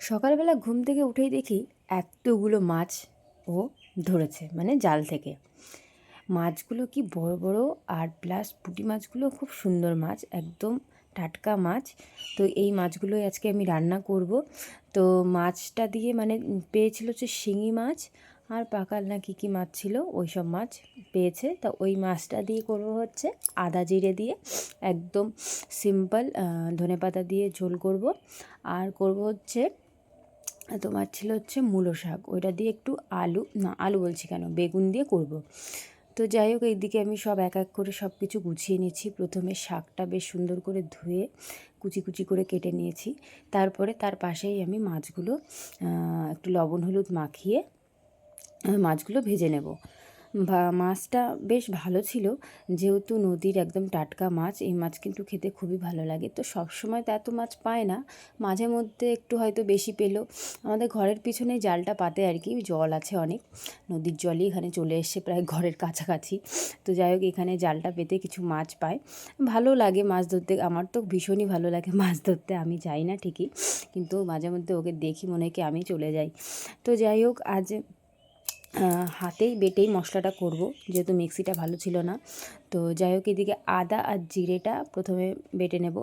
সকালবেলা ঘুম থেকে উঠেই দেখি এতগুলো মাছ ও ধরেছে, মানে জাল থেকে। মাছগুলো কি বড় বড়, আর প্লাস পুঁটি মাছগুলো খুব সুন্দর মাছ, একদম টাটকা মাছ। তো এই মাছগুলোই আজকে আমি রান্না করব। তো মাছটা দিয়ে মানে পেয়েছিল হচ্ছে শিঙি মাছ আর পাকাল না কী কী মাছ ছিল, ওই সব মাছ পেয়েছে। তা ওই মাছটা দিয়ে করব হচ্ছে আদা জিরে দিয়ে একদম সিম্পল ধনেপাতা দিয়ে ঝোল করব। আর করব হচ্ছে তোমার ছিল হচ্ছে মূলো শাক, ওইটা দিয়ে একটু আলু বলছি কেন, বেগুন দিয়ে করব। তো যাই হোক, এইদিকে আমি সব এক এক করে সব কিছু গুছিয়ে নিচ্ছি। প্রথমে শাকটা বেশ সুন্দর করে ধুয়ে কুচি কুচি করে কেটে নিয়েছি। তারপরে তার পাশেই আমি মাছগুলো একটু লবণ হলুদ মাখিয়ে মাছগুলো ভেজে নেব। মাছটা বেশ ভালো ছিল, যেহেতু নদীর একদম টাটকা মাছ। এই মাছ কিন্তু খেতে খুবই ভালো লাগে। তো সব সময় তো এত মাছ পায় না, মাঝে মধ্যে একটু হয়তো বেশি পেলো। আমাদের ঘরের পিছনে জালটা পাতে আর কি, জল আছে অনেক, নদীর জলই এখানে চলে এসছে প্রায় ঘরের কাছাকাছি। তো যাই হোক, এখানে জালটা পেতে কিছু মাছ পায়, ভালো লাগে মাছ ধরতে। আমার তো ভীষণই ভালো লাগে মাছ ধরতে। আমি যাই না ঠিকই, কিন্তু মাঝে মধ্যে ওকে দেখি, মনে হয় কি আমি চলে যাই। তো যাই হোক, আজ হাতেই বেটেই মশলাটা করব, যেহেতু মিক্সিটা ভালো ছিল না। তো যাই হোক, এদিকে আদা আর জিরেটা প্রথমে বেটে নেব।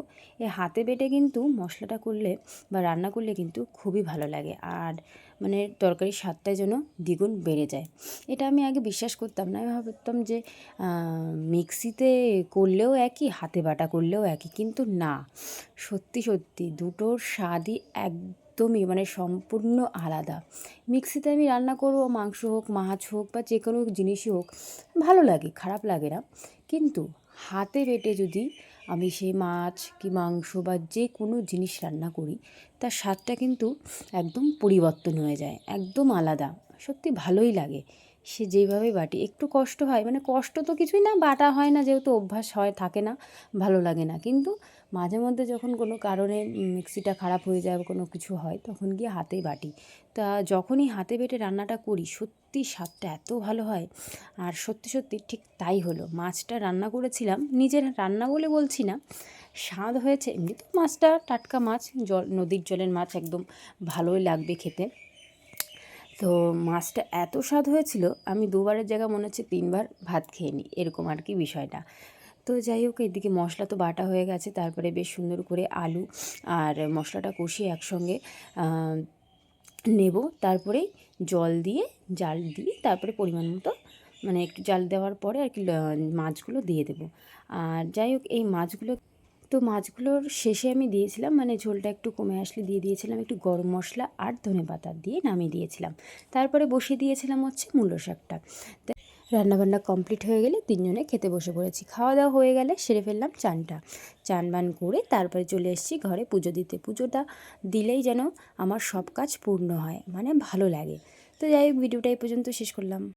এই হাতে বেটে কিন্তু মশলাটা করলে বা রান্না করলে কিন্তু খুবই ভালো লাগে, আর মানে তরকারির স্বাদটা যেন দ্বিগুণ বেড়ে যায়। এটা আমি আগে বিশ্বাস করতাম না, আমি ভাবতাম যে মিক্সিতে করলেও একই, হাতে বাটা করলেও একই, কিন্তু না, সত্যি সত্যি দুটোর স্বাদই একদমই মানে সম্পূর্ণ আলাদা। মিক্সিতে আমি রান্না করব, মাংস হোক, মাছ হোক, বা যে কোনো জিনিসই হোক, ভালো লাগে, খারাপ লাগে না। কিন্তু হাতে বেটে যদি আমি সেই মাছ কি মাংস বা যে কোনো জিনিস রান্না করি, তার স্বাদটা কিন্তু একদম পরিবর্তন হয়ে যায়, একদম আলাদা। সত্যি ভালোই লাগে। সে যেইভাবে বাটি, একটু কষ্ট হয়, মানে কষ্ট তো কিছুই না, বাটা হয় না যেহেতু, অভ্যাস হয় থাকে না, ভালো লাগে না। কিন্তু মাঝে মধ্যে যখন কোনো কারণে মিক্সিটা খারাপ হয়ে যায় বা কোনো কিছু হয়, তখন গিয়ে হাতেই বাটি। তা যখনই হাতে বেটে রান্নাটা করি, সত্যি স্বাদটা এত ভালো হয়। আর সত্যি সত্যি ঠিক তাই হলো। মাছটা রান্না করেছিলাম, নিজের রান্না বলে বলছি না, স্বাদ হয়েছে। এমনি তো মাছটা টাটকা মাছ, নদীর জলের মাছ, একদম ভালোই লাগবে খেতে। তো মাছটা এত স্বাদ হয়েছিল, আমি দুবারের জায়গায় মনে হচ্ছে তিনবার ভাত খেয়ে নিই, এরকম আর কি বিষয়টা। তো যাই হোক, এদিকে মশলা তো বাটা হয়ে গেছে। তারপরে বেশ সুন্দর করে আলু আর মশলাটা কষিয়ে একসঙ্গে নেব। তারপরেই জল দিয়ে, জাল দিয়ে, তারপরে পরিমাণ মতো মানে একটু জাল দেওয়ার পরে আর কি মাছগুলো দিয়ে দেবো। আর যাই হোক, এই মাছগুলো তো মাছগুলোর শেষে আমি দিয়েছিলাম, মানে ঝোলটা একটু কমে আসলে দিয়ে দিয়েছিলাম একটু গরম মশলা আর ধনেপাতা দিয়ে নামিয়ে দিয়েছিলাম। তারপরে বসিয়ে দিয়েছিলাম হচ্ছে মূলো শাকটা। রান্নাবান্না কমপ্লিট হয়ে গেলে তিনজনে খেতে বসে পড়েছি। খাওয়া দাওয়া হয়ে গেলে সেরে ফেললাম চানটা। চান বান করে তারপরে চলে এসেছি ঘরে পুজো দিতে। পুজোটা দিলেই যেন আমার সব কাজ পূর্ণ হয়, মানে ভালো লাগে। তো যাই হোক, ভিডিওটা এই পর্যন্ত শেষ করলাম।